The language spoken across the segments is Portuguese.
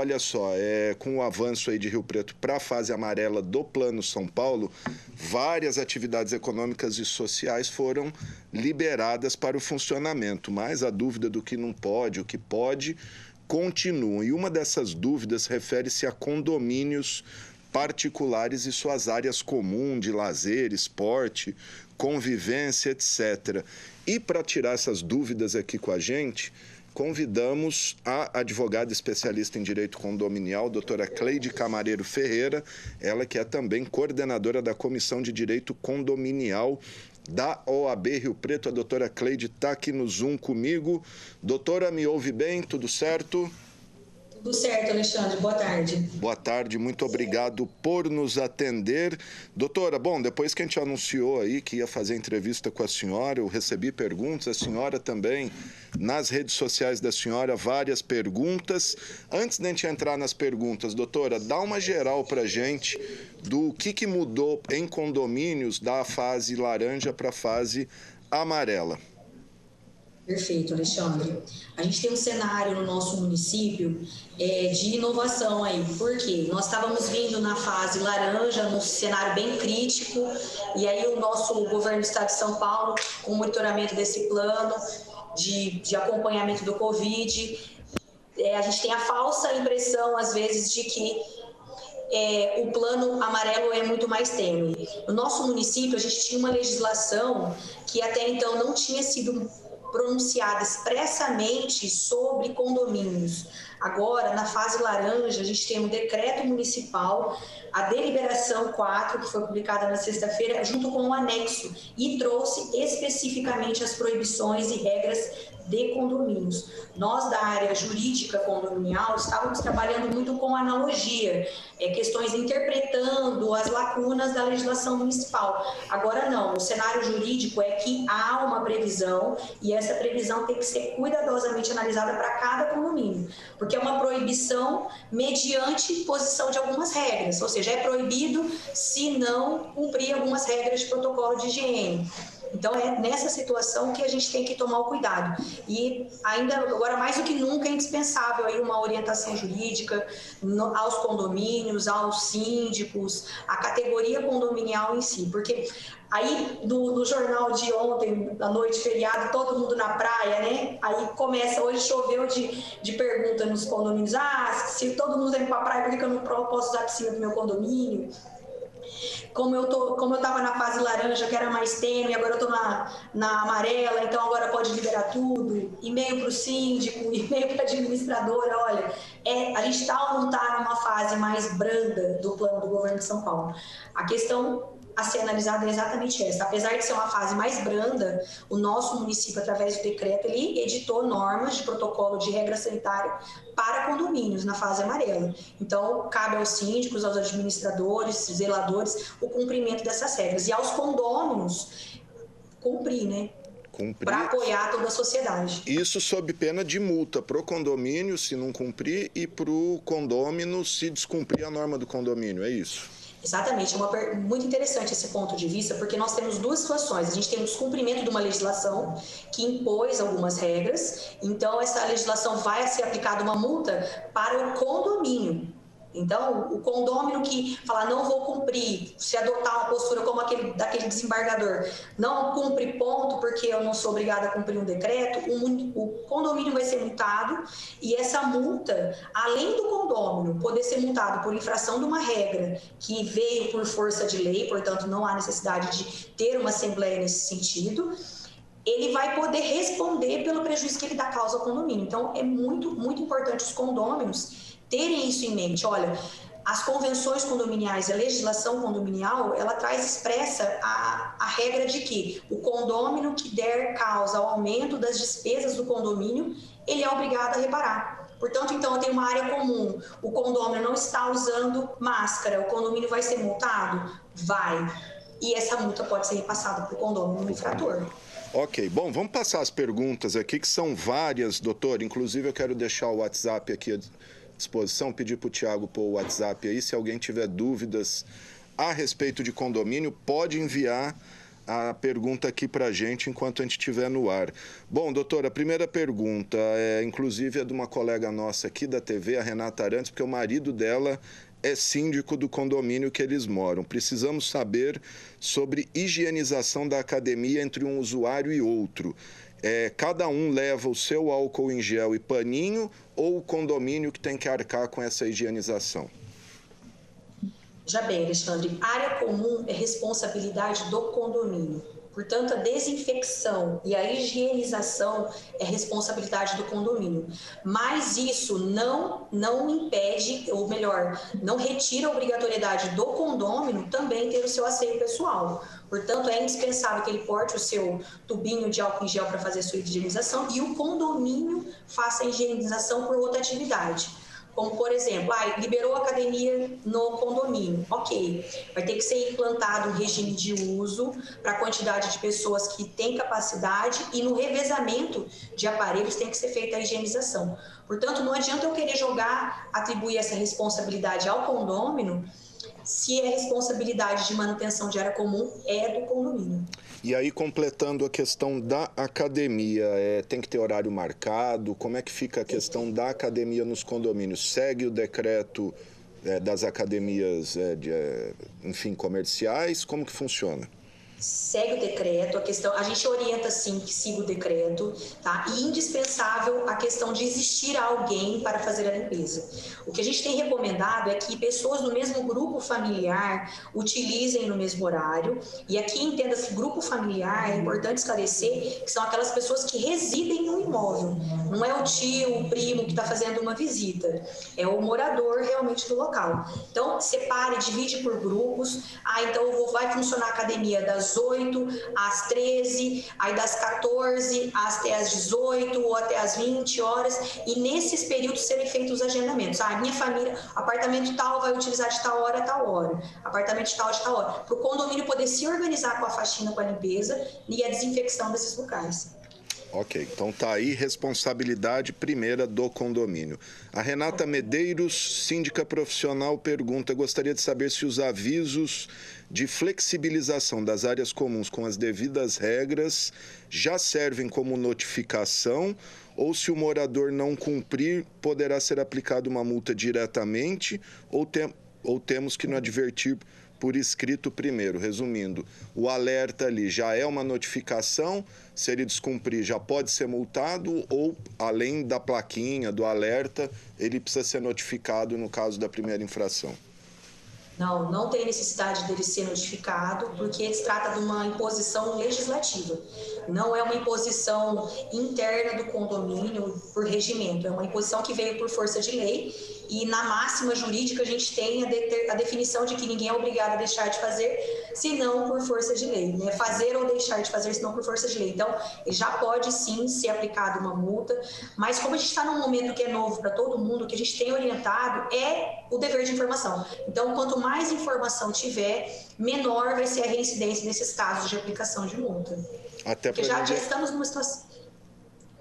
olha só, com o avanço aí de Rio Preto para a fase amarela do Plano São Paulo, várias atividades econômicas e sociais foram liberadas para o funcionamento, mas a dúvida do que não pode, o que pode, continua. E uma dessas dúvidas refere-se a condomínios particulares e suas áreas comuns de lazer, esporte, convivência, etc. E para tirar essas dúvidas aqui com a gente, convidamos a advogada especialista em direito condominial, doutora Cleide Camareiro Ferreira, ela que é também coordenadora da Comissão de Direito Condominial da OAB Rio Preto. A doutora Cleide está aqui no Zoom comigo. Doutora, me ouve bem? Tudo certo? Tudo certo, Alexandre. Boa tarde. Boa tarde, muito obrigado por nos atender. Doutora, bom, depois que a gente anunciou aí que ia fazer entrevista com a senhora, eu recebi perguntas, a senhora também, nas redes sociais da senhora, várias perguntas. Antes de a gente entrar nas perguntas, doutora, dá uma geral para a gente do que mudou em condomínios da fase laranja para a fase amarela. Perfeito, Alexandre. A gente tem um cenário no nosso município de inovação aí, porque nós estávamos vindo na fase laranja, num cenário bem crítico, e aí o nosso governo do estado de São Paulo, com o monitoramento desse plano de acompanhamento do Covid, a gente tem a falsa impressão, às vezes, de que o plano amarelo é muito mais tênue. No nosso município, a gente tinha uma legislação que até então não tinha sido pronunciada expressamente sobre condomínios. Agora, na fase laranja, a gente tem um decreto municipal, a deliberação 4, que foi publicada na sexta-feira, junto com um anexo, e trouxe especificamente as proibições e regras de condomínios. Nós, da área jurídica condominial, estávamos trabalhando muito com analogia, questões interpretando as lacunas da legislação municipal. Agora não, o cenário jurídico é que há uma previsão e essa previsão tem que ser cuidadosamente analisada para cada condomínio, porque é uma proibição mediante posição de algumas regras, ou seja, é proibido se não cumprir algumas regras de protocolo de higiene. Então, é nessa situação que a gente tem que tomar o cuidado. E ainda, agora mais do que nunca, é indispensável aí uma orientação jurídica aos condomínios, aos síndicos, à categoria condominial em si. Porque aí, no jornal de ontem, da noite, feriado, todo mundo na praia, né? Aí começa, hoje choveu de pergunta nos condomínios. Se todo mundo vem para a praia, por que eu não posso usar a piscina do meu condomínio? Como eu estava na fase laranja, que era mais tênue, agora eu estou na amarela, então agora pode liberar tudo. E-mail para o síndico, e-mail para a administradora, olha, a gente está ou não está numa fase mais branda do plano do governo de São Paulo. A questão a ser analisada é exatamente essa. Apesar de ser uma fase mais branda, o nosso município, através do decreto, ele editou normas de protocolo de regra sanitária para condomínios na fase amarela. Então, cabe aos síndicos, aos administradores, zeladores, o cumprimento dessas regras. E aos condôminos, cumprir, né? Para apoiar toda a sociedade. Isso sob pena de multa para o condomínio, se não cumprir, e para o condômino, se descumprir a norma do condomínio, é isso? Exatamente, muito interessante esse ponto de vista, porque nós temos duas situações. A gente tem um descumprimento de uma legislação que impôs algumas regras, então essa legislação vai ser aplicada uma multa para o condomínio. Então, o condômino que fala, não vou cumprir, se adotar uma postura como daquele desembargador, não cumpre ponto porque eu não sou obrigada a cumprir um decreto, o condomínio vai ser multado e essa multa, além do condômino poder ser multado por infração de uma regra que veio por força de lei, portanto não há necessidade de ter uma assembleia nesse sentido, ele vai poder responder pelo prejuízo que ele dá causa ao condomínio. Então, é muito, muito importante os condôminos terem isso em mente. Olha, as convenções condominiais, a legislação condominial, ela traz expressa a regra de que o condômino que der causa ao aumento das despesas do condomínio, ele é obrigado a reparar. Portanto, então, tem uma área comum, o condômino não está usando máscara, o condomínio vai ser multado? Vai. E essa multa pode ser repassada para o condomínio infrator. Ok, bom, vamos passar as perguntas aqui, que são várias, doutor. Inclusive, eu quero deixar o WhatsApp aqui à disposição, pedir para o Tiago pôr o WhatsApp aí. Se alguém tiver dúvidas a respeito de condomínio, pode enviar a pergunta aqui para a gente enquanto a gente estiver no ar. Bom, doutora, a primeira pergunta inclusive é de uma colega nossa aqui da TV, a Renata Arantes, porque o marido dela é síndico do condomínio que eles moram. Precisamos saber sobre higienização da academia entre um usuário e outro. Cada um leva o seu álcool em gel e paninho ou o condomínio que tem que arcar com essa higienização? Já bem, Alexandre, área comum é responsabilidade do condomínio. Portanto, a desinfecção e a higienização é responsabilidade do condomínio. Mas isso não impede, ou melhor, não retira a obrigatoriedade do condômino também ter o seu asseio pessoal. Portanto, é indispensável que ele porte o seu tubinho de álcool em gel para fazer a sua higienização e o condomínio faça a higienização por outra atividade. Como, por exemplo, liberou a academia no condomínio. Ok, vai ter que ser implantado um regime de uso para a quantidade de pessoas que tem capacidade e no revezamento de aparelhos tem que ser feita a higienização. Portanto, não adianta eu querer atribuir essa responsabilidade ao condômino se a responsabilidade de manutenção de área comum é do condomínio. E aí, completando a questão da academia, tem que ter horário marcado? Como é que fica a questão da academia nos condomínios? Segue o decreto das academias, comerciais? Como que funciona? Segue o decreto, a gente orienta sim que siga o decreto, tá? E indispensável a questão de existir alguém para fazer a limpeza. O que a gente tem recomendado é que pessoas do mesmo grupo familiar utilizem no mesmo horário, e aqui entenda-se grupo familiar, é importante esclarecer que são aquelas pessoas que residem no imóvel, não é o tio, o primo que está fazendo uma visita, é o morador realmente do local. Então, separe, divide por grupos, então vai funcionar a academia das 8 às 13, aí das 14 até às 18 ou até às 20 horas, e nesses períodos serem feitos os agendamentos. Minha família, apartamento tal vai utilizar de tal hora a tal hora, apartamento de tal hora, para o condomínio poder se organizar com a faxina, com a limpeza e a desinfecção desses locais. Ok, então tá aí responsabilidade primeira do condomínio. A Renata Medeiros, síndica profissional, pergunta: gostaria de saber se os avisos de flexibilização das áreas comuns com as devidas regras já servem como notificação ou se o morador não cumprir, poderá ser aplicada uma multa diretamente ou temos que nos advertir por escrito primeiro. Resumindo, o alerta ali já é uma notificação, se ele descumprir já pode ser multado ou, além da plaquinha, do alerta, ele precisa ser notificado no caso da primeira infração? Não tem necessidade dele ser notificado, porque se trata de uma imposição legislativa. Não é uma imposição interna do condomínio por regimento, é uma imposição que veio por força de lei, e na máxima jurídica a gente tem a definição de que ninguém é obrigado a deixar de fazer, senão por força de lei, né? Fazer ou deixar de fazer, senão por força de lei. Então, já pode sim ser aplicada uma multa, mas como a gente está num momento que é novo para todo mundo, o que a gente tem orientado é o dever de informação. Então, quanto mais informação tiver, menor vai ser a reincidência nesses casos de aplicação de multa. Porque já estamos numa situação...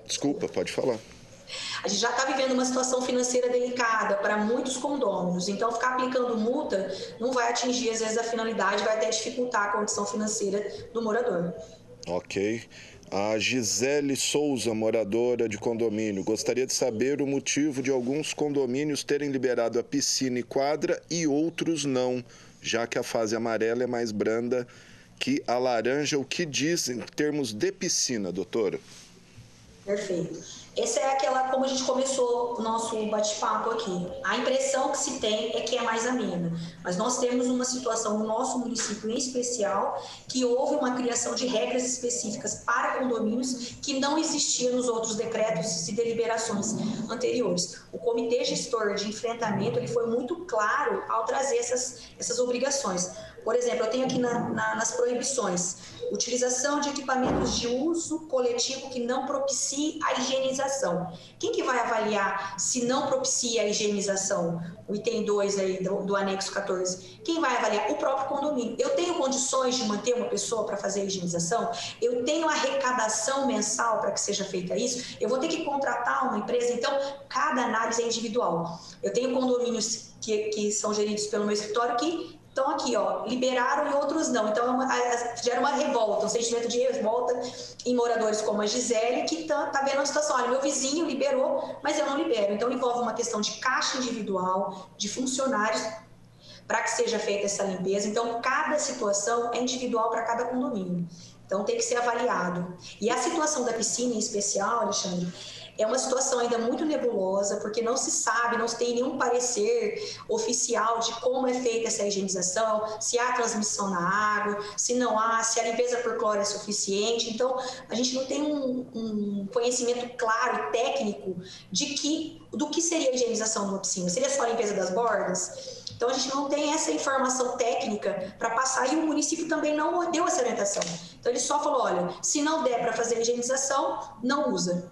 Desculpa, pode falar. A gente já está vivendo uma situação financeira delicada para muitos condôminos, então ficar aplicando multa não vai atingir, às vezes, a finalidade, vai até dificultar a condição financeira do morador. Ok. A Gisele Souza, moradora de condomínio, gostaria de saber o motivo de alguns condomínios terem liberado a piscina e quadra e outros não, já que a fase amarela é mais branda que a laranja. O que diz em termos de piscina, doutora? Perfeito. Essa é aquela, como a gente começou o nosso bate-papo aqui. A impressão que se tem é que é mais amena, mas nós temos uma situação no nosso município em especial que houve uma criação de regras específicas para condomínios que não existia nos outros decretos e deliberações anteriores. O Comitê Gestor de Enfrentamento ele foi muito claro ao trazer essas obrigações. Por exemplo, eu tenho aqui nas proibições: utilização de equipamentos de uso coletivo que não propicie a higienização. Quem que vai avaliar se não propicia a higienização? O item 2 aí do anexo 14. Quem vai avaliar? O próprio condomínio. Eu tenho condições de manter uma pessoa para fazer a higienização? Eu tenho arrecadação mensal para que seja feita isso? Eu vou ter que contratar uma empresa? Então, cada análise é individual. Eu tenho condomínios que são geridos pelo meu escritório que Então, aqui, ó, liberaram e outros não. Então, gera uma revolta, um sentimento de revolta em moradores como a Gisele, que tá vendo a situação. Olha, meu vizinho liberou, mas eu não libero. Então, envolve uma questão de caixa individual, de funcionários, para que seja feita essa limpeza. Então, cada situação é individual para cada condomínio. Então, tem que ser avaliado. E a situação da piscina em especial, Alexandre, é uma situação ainda muito nebulosa, porque não se sabe, não se tem nenhum parecer oficial de como é feita essa higienização, se há transmissão na água, se não há, se a limpeza por cloro é suficiente. Então, a gente não tem um conhecimento claro e técnico do que seria a higienização de uma piscina. Seria só a limpeza das bordas? Então, a gente não tem essa informação técnica para passar, e o município também não deu essa orientação. Então, ele só falou, olha, se não der para fazer a higienização, não usa.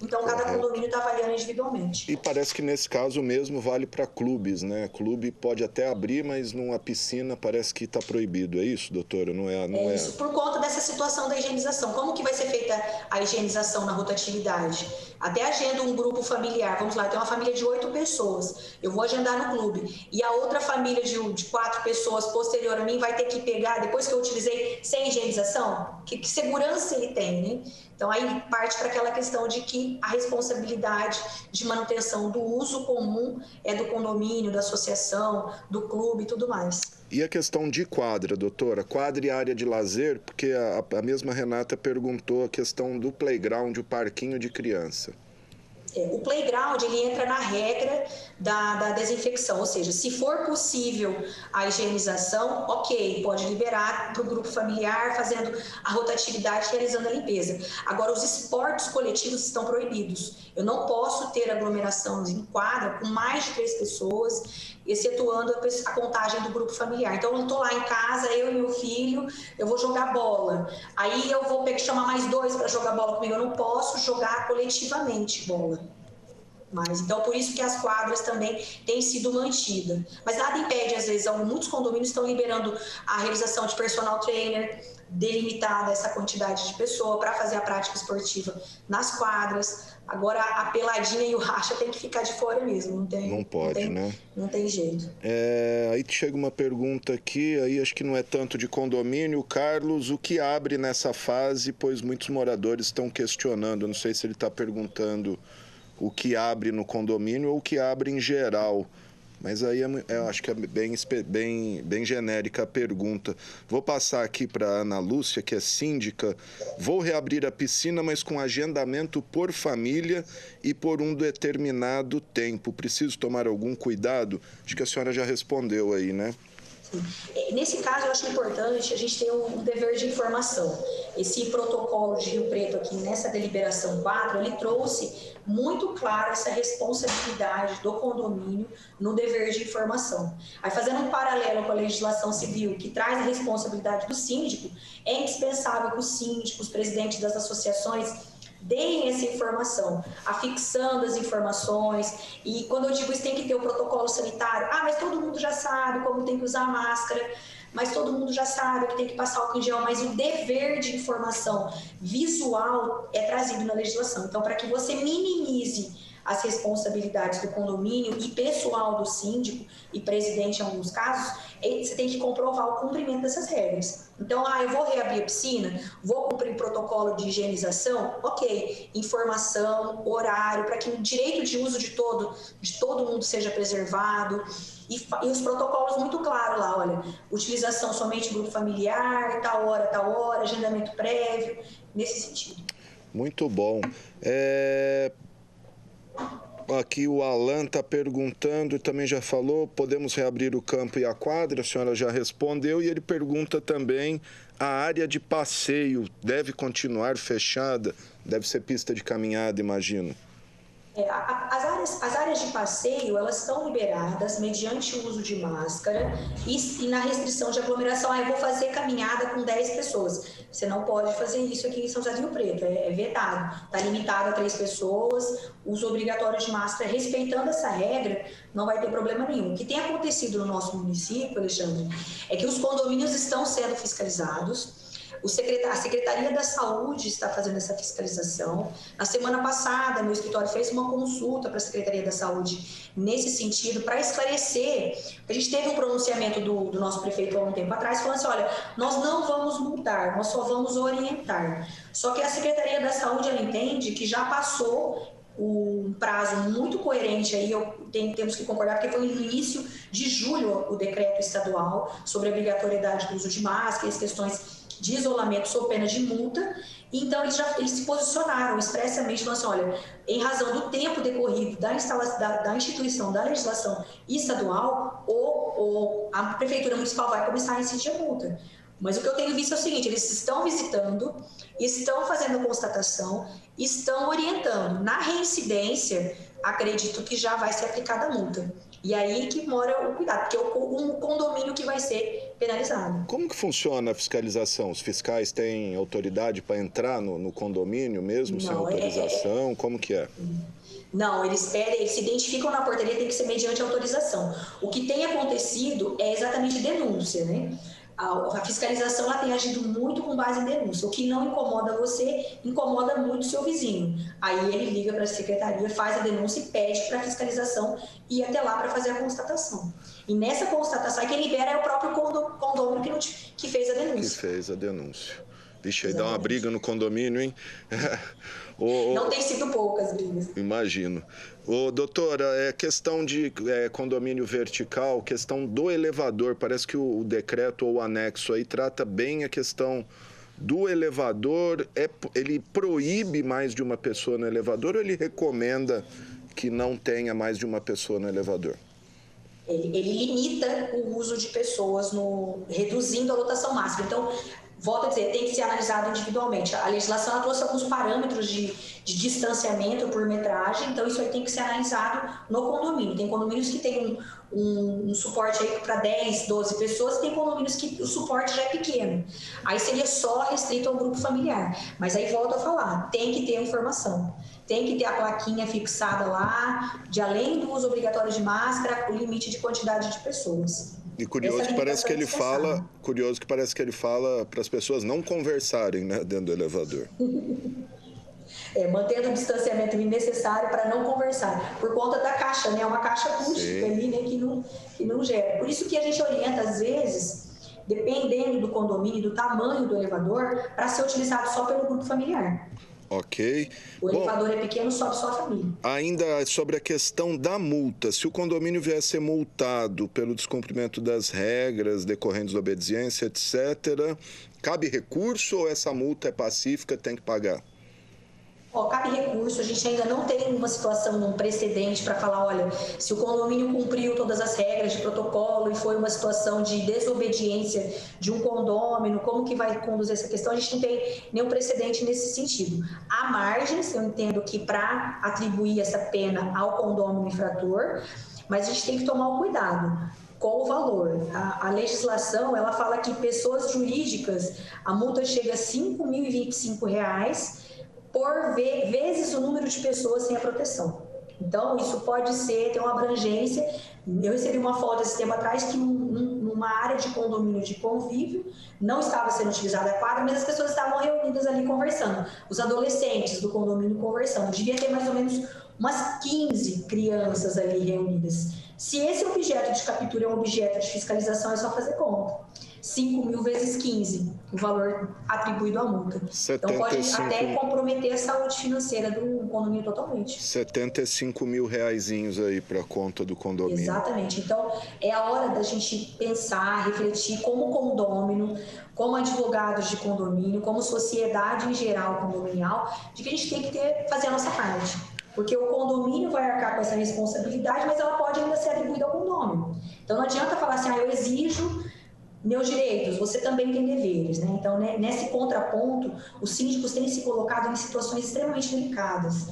Então, cada condomínio está avaliando individualmente. E parece que nesse caso mesmo vale para clubes, né? Clube pode até abrir, mas numa piscina parece que está proibido. É isso, doutora? Não é isso, por conta dessa situação da higienização. Como que vai ser feita a higienização na rotatividade? Até agendo um grupo familiar. Vamos lá, tem uma família de 8 pessoas. Eu vou agendar no clube. E a outra família de 4 pessoas posterior a mim vai ter que pegar, depois que eu utilizei, sem higienização? Que segurança ele tem, né? Então, aí parte para aquela questão de que a responsabilidade de manutenção do uso comum é do condomínio, da associação, do clube e tudo mais. E a questão de quadra, doutora? Quadra e área de lazer, porque a mesma Renata perguntou a questão do playground, o parquinho de criança. O playground, ele entra na regra da desinfecção, ou seja, se for possível a higienização, ok, pode liberar para o grupo familiar, fazendo a rotatividade, realizando a limpeza. Agora, os esportes coletivos estão proibidos. Eu não posso ter aglomeração em quadra com mais de 3 pessoas, excetuando a contagem do grupo familiar. Então, eu estou lá em casa, eu e meu filho, eu vou jogar bola. Aí eu vou ter que chamar mais 2 para jogar bola comigo. Eu não posso jogar coletivamente bola. Mas, então, por isso que as quadras também têm sido mantidas. Mas nada impede, às vezes, muitos condomínios estão liberando a realização de personal trainer, delimitada essa quantidade de pessoa para fazer a prática esportiva nas quadras. Agora, a peladinha e o racha tem que ficar de fora mesmo. Não pode, né? Não tem jeito. Aí chega uma pergunta aqui, aí acho que não é tanto de condomínio. Carlos, o que abre nessa fase, pois muitos moradores estão questionando, não sei se ele está perguntando o que abre no condomínio ou o que abre em geral. Mas aí eu acho que é bem genérica a pergunta. Vou passar aqui para a Ana Lúcia, que é síndica. Vou reabrir a piscina, mas com agendamento por família e por um determinado tempo. Preciso tomar algum cuidado? Acho que a senhora já respondeu aí, né? Nesse caso, eu acho importante a gente ter um dever de informação. Esse protocolo de Rio Preto aqui, nessa deliberação 4, ele trouxe muito claro essa responsabilidade do condomínio no dever de informação. Aí, fazendo um paralelo com a legislação civil, que traz a responsabilidade do síndico, é indispensável que os síndicos, os presidentes das associações, deem essa informação, afixando as informações. E quando eu digo isso, tem que ter o protocolo sanitário. Mas todo mundo já sabe como tem que usar máscara, mas todo mundo já sabe que tem que passar álcool em gel, mas o dever de informação visual é trazido na legislação. Então, para que você minimize as responsabilidades do condomínio e pessoal do síndico e presidente em alguns casos, você tem que comprovar o cumprimento dessas regras. Então, eu vou reabrir a piscina, vou cumprir o protocolo de higienização, ok, informação, horário, para que o direito de uso de todo mundo seja preservado, e os protocolos muito claros lá, olha, utilização somente em grupo familiar, tal hora, agendamento prévio, nesse sentido. Muito bom. Aqui o Alan está perguntando, e também já falou, podemos reabrir o campo e a quadra? A senhora já respondeu. E ele pergunta também, a área de passeio deve continuar fechada? Deve ser pista de caminhada, imagino. As áreas de passeio, elas estão liberadas mediante o uso de máscara e na restrição de aglomeração. Eu vou fazer caminhada com 10 pessoas. Você não pode fazer isso aqui em São José do Rio Preto, é vetado. Está limitado a 3 pessoas, uso obrigatório de máscara. Respeitando essa regra, não vai ter problema nenhum. O que tem acontecido no nosso município, Alexandre, é que os condomínios estão sendo fiscalizados. A Secretaria da Saúde está fazendo essa fiscalização. Na semana passada, meu escritório fez uma consulta para a Secretaria da Saúde nesse sentido, para esclarecer. A gente teve um pronunciamento do nosso prefeito há um tempo atrás, falando assim, olha, nós não vamos multar, nós só vamos orientar. Só que a Secretaria da Saúde, ela entende que já passou um prazo muito coerente aí, temos que concordar, porque foi no início de julho o decreto estadual sobre a obrigatoriedade do uso de máscara e as questões de isolamento sob pena de multa. Então, eles se posicionaram expressamente, falando assim, olha, em razão do tempo decorrido da instituição da legislação estadual, a Prefeitura Municipal vai começar a incidir a multa. Mas o que eu tenho visto é o seguinte, eles estão visitando, estão fazendo a constatação, estão orientando. Na reincidência, acredito que já vai ser aplicada a multa. E aí que mora o cuidado, porque é o condomínio que vai ser penalizado. Como que funciona a fiscalização? Os fiscais têm autoridade para entrar no condomínio mesmo, sem autorização? Como que é? Não, eles se identificam na portaria, tem que ser mediante autorização. O que tem acontecido é exatamente denúncia, né? A fiscalização ela tem agido muito com base em denúncia. O que não incomoda você, incomoda muito o seu vizinho. Aí ele liga para a secretaria, faz a denúncia e pede para a fiscalização ir até lá para fazer a constatação. E nessa constatação, quem libera é o próprio condomínio que fez a denúncia. Que fez a denúncia. Vixe, aí dá uma briga no condomínio, hein? Não tem sido poucas brigas. Imagino. Doutora, questão de condomínio vertical, questão do elevador, parece que o decreto ou o anexo aí trata bem a questão do elevador. Ele proíbe mais de uma pessoa no elevador ou ele recomenda que não tenha mais de uma pessoa no elevador? Ele limita o uso de pessoas, reduzindo a lotação máxima. Então, volto a dizer, tem que ser analisado individualmente. A legislação ela trouxe alguns parâmetros de distanciamento por metragem, então isso aí tem que ser analisado no condomínio. Tem condomínios que tem um suporte aí para 10, 12 pessoas, e tem condomínios que o suporte já é pequeno. Aí seria só restrito ao grupo familiar. Mas aí volto a falar, tem que ter a informação. Tem que ter a plaquinha fixada lá, de além do uso obrigatório de máscara, o limite de quantidade de pessoas. E curioso que parece que ele fala para as pessoas não conversarem, né, dentro do elevador. Mantendo o distanciamento necessário para não conversar, por conta da caixa, né? Uma caixa acústica ali, né, que não gera. Por isso que a gente orienta, às vezes, dependendo do condomínio, do tamanho do elevador, para ser utilizado só pelo grupo familiar. Ok. O elevador é pequeno, sobe só a família. Ainda sobre a questão da multa, se o condomínio vier a ser multado pelo descumprimento das regras decorrentes da obediência, etc., cabe recurso ou essa multa é pacífica, tem que pagar? Cabe recurso, a gente ainda não tem uma situação, um precedente para falar, olha, se o condomínio cumpriu todas as regras de protocolo e foi uma situação de desobediência de um condômino, como que vai conduzir essa questão? A gente não tem nenhum precedente nesse sentido. Há margens, eu entendo que para atribuir essa pena ao condômino infrator, mas a gente tem que tomar o cuidado com o valor. A legislação, ela fala que pessoas jurídicas, a multa chega a R$ 5.025, por vezes o número de pessoas sem a proteção. Então, isso pode ter uma abrangência. Eu recebi uma foto esse tempo atrás que numa área de condomínio de convívio não estava sendo utilizada a quadra, mas as pessoas estavam reunidas ali conversando. Os adolescentes do condomínio conversando. Devia ter mais ou menos umas 15 crianças ali reunidas. Se esse objeto de captura é um objeto de fiscalização, é só fazer conta. 5.000 vezes 15, o valor atribuído à multa. 75... Então pode até comprometer a saúde financeira do condomínio totalmente. R$75.000 aí para a conta do condomínio. Exatamente. Então é a hora da gente pensar, refletir como condômino, como advogados de condomínio, como sociedade em geral condominial, de que a gente tem que fazer a nossa parte. Porque o condomínio vai arcar com essa responsabilidade, mas ela pode ainda ser atribuída ao condomínio. Então não adianta falar assim, eu exijo meus direitos, você também tem deveres, né? Então, nesse contraponto, os síndicos têm se colocado em situações extremamente delicadas,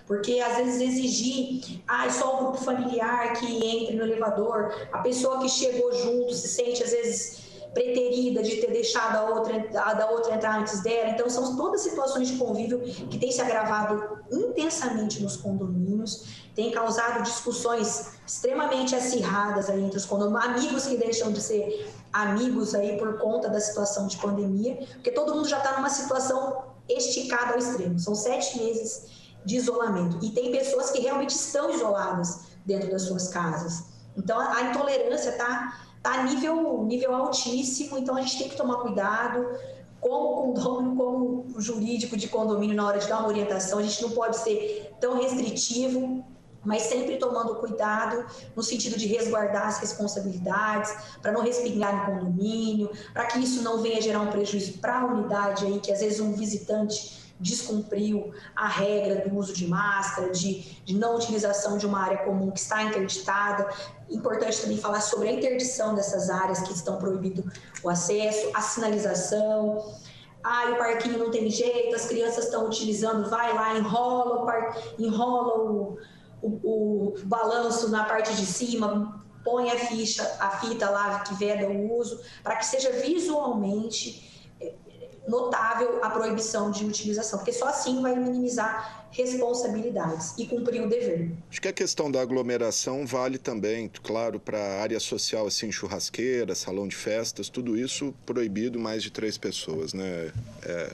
porque às vezes exigir, só o grupo familiar que entre no elevador, a pessoa que chegou junto se sente às vezes preterida de ter deixado a outra entrar antes dela. Então, são todas situações de convívio que têm se agravado intensamente nos condomínios, tem causado discussões extremamente acirradas aí entre os condomínios, amigos que deixam de ser amigos aí por conta da situação de pandemia, porque todo mundo já está numa situação esticada ao extremo. São 7 meses de isolamento e tem pessoas que realmente estão isoladas dentro das suas casas. Então, a intolerância está a nível altíssimo, então a gente tem que tomar cuidado. Como condômino, como jurídico de condomínio, na hora de dar uma orientação, a gente não pode ser tão restritivo, mas sempre tomando cuidado no sentido de resguardar as responsabilidades, para não respingar no condomínio, para que isso não venha gerar um prejuízo para a unidade aí, que às vezes um visitante descumpriu a regra do uso de máscara, de não utilização de uma área comum que está interditada. Importante também falar sobre a interdição dessas áreas que estão proibido o acesso, a sinalização. O parquinho não tem jeito, as crianças estão utilizando, vai lá, enrola o balanço na parte de cima, põe a fita lá que veda o uso, para que seja visualmente notável a proibição de utilização, porque só assim vai minimizar responsabilidades e cumprir o dever. Acho que a questão da aglomeração vale também, claro, para a área social, assim, churrasqueira, salão de festas, tudo isso proibido mais de 3 pessoas, né?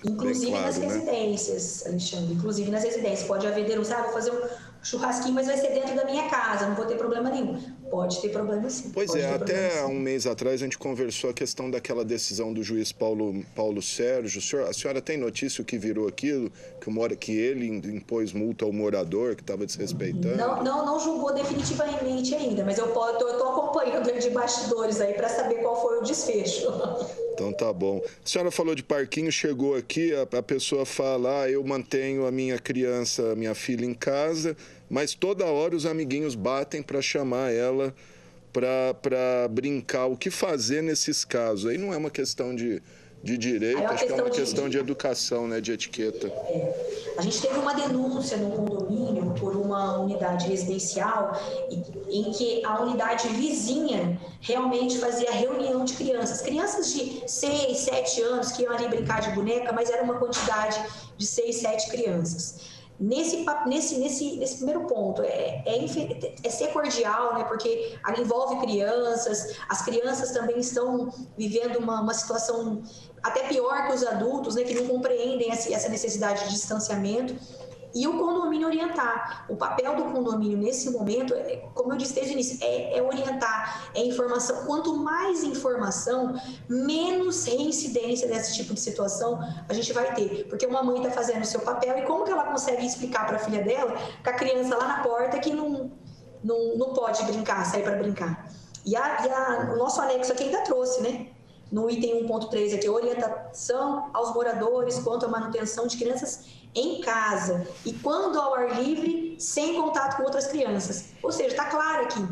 Inclusive claro, nas residências, Alexandre, inclusive nas residências. Pode haver denúncia, vou fazer um churrasquinho, mas vai ser dentro da minha casa, não vou ter problema nenhum. Pode ter problema sim. Pois é, até um mês atrás a gente conversou a questão daquela decisão do juiz Paulo Sérgio. A senhora tem notícia o que virou aquilo? Que ele impôs multa ao morador que estava desrespeitando? Não julgou definitivamente ainda, mas eu estou acompanhando ele de bastidores aí para saber qual foi o desfecho. Então tá bom. A senhora falou de parquinho, chegou aqui, a pessoa fala, eu mantenho a minha criança, a minha filha em casa, mas toda hora os amiguinhos batem para chamar ela para brincar. O que fazer nesses casos? Aí não é uma questão de direito, acho que é uma questão de educação, né, de etiqueta. A gente teve uma denúncia no condomínio por uma unidade residencial em que a unidade vizinha realmente fazia reunião de crianças de 6, 7 anos que iam ali brincar de boneca, mas era uma quantidade de 6, 7 crianças. Nesse primeiro ponto, é ser cordial, né? Porque envolve crianças, as crianças também estão vivendo uma situação até pior que os adultos, né? Que não compreendem essa necessidade de distanciamento. E o condomínio orientar. O papel do condomínio nesse momento, como eu disse desde o início, é orientar, é informação. Quanto mais informação, menos reincidência desse tipo de situação a gente vai ter. Porque uma mãe está fazendo o seu papel e como que ela consegue explicar para a filha dela, com a criança lá na porta, que não pode brincar, sair para brincar. E o nosso anexo aqui ainda trouxe, né? No item 1.3 aqui, orientação aos moradores quanto à manutenção de crianças em casa e quando ao ar livre, sem contato com outras crianças. Ou seja, está claro aqui.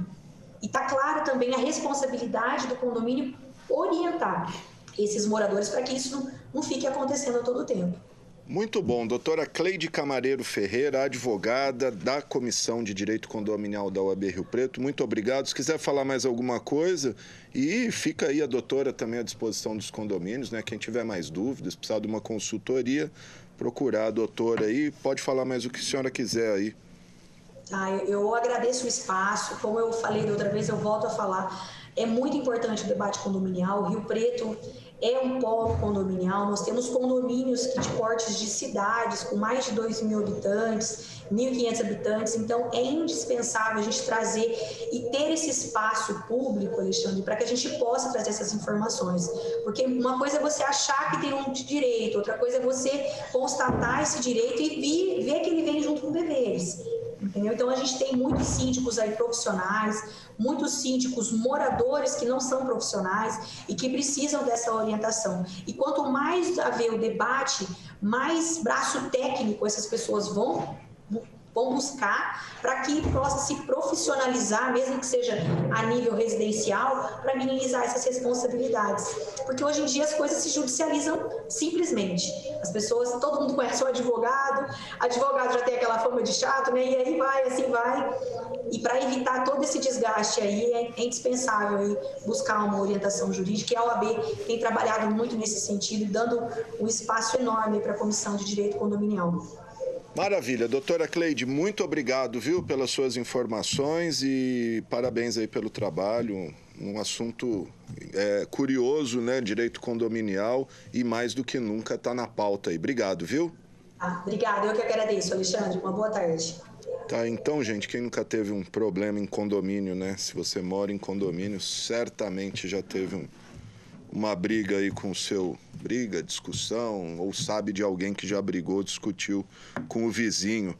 E está clara também a responsabilidade do condomínio orientar esses moradores para que isso não fique acontecendo a todo tempo. Muito bom. Doutora Cleide Camareiro Ferreira, advogada da Comissão de Direito Condominial da OAB Rio Preto. Muito obrigado. Se quiser falar mais alguma coisa, e fica aí a doutora também à disposição dos condomínios, né? Quem tiver mais dúvidas, precisar de uma consultoria, procurar a doutora aí. Pode falar mais o que a senhora quiser aí. Eu agradeço o espaço. Como eu falei da outra vez, eu volto a falar. É muito importante o debate condominial. O Rio Preto é um polo condominial. Nós temos condomínios de portes de cidades com mais de 2.000 habitantes, 1.500 habitantes. Então, é indispensável a gente trazer e ter esse espaço público, Alexandre, para que a gente possa trazer essas informações. Porque uma coisa é você achar que tem um direito, outra coisa é você constatar esse direito e ver que ele vem junto com deveres. Entendeu? Então, a gente tem muitos síndicos aí profissionais, muitos síndicos moradores que não são profissionais e que precisam dessa orientação. E quanto mais haver o debate, mais braço técnico essas pessoas vão vão buscar para que possa se profissionalizar, mesmo que seja a nível residencial, para minimizar essas responsabilidades. Porque hoje em dia as coisas se judicializam simplesmente. As pessoas, todo mundo conhece o advogado já tem aquela fama de chato, né? E aí vai, assim vai. E para evitar todo esse desgaste aí, é indispensável aí buscar uma orientação jurídica, e a OAB tem trabalhado muito nesse sentido, dando um espaço enorme para a Comissão de Direito Condominial. Maravilha. Doutora Cleide, muito obrigado, viu, pelas suas informações e parabéns aí pelo trabalho. Um assunto curioso, né? Direito condominial e mais do que nunca está na pauta aí. Obrigado, viu? Obrigada, eu que agradeço, Alexandre. Uma boa tarde. Tá, então, gente, quem nunca teve um problema em condomínio, né? Se você mora em condomínio, certamente já teve uma briga aí com o seu... Briga, discussão, ou sabe de alguém que já brigou, discutiu com o vizinho.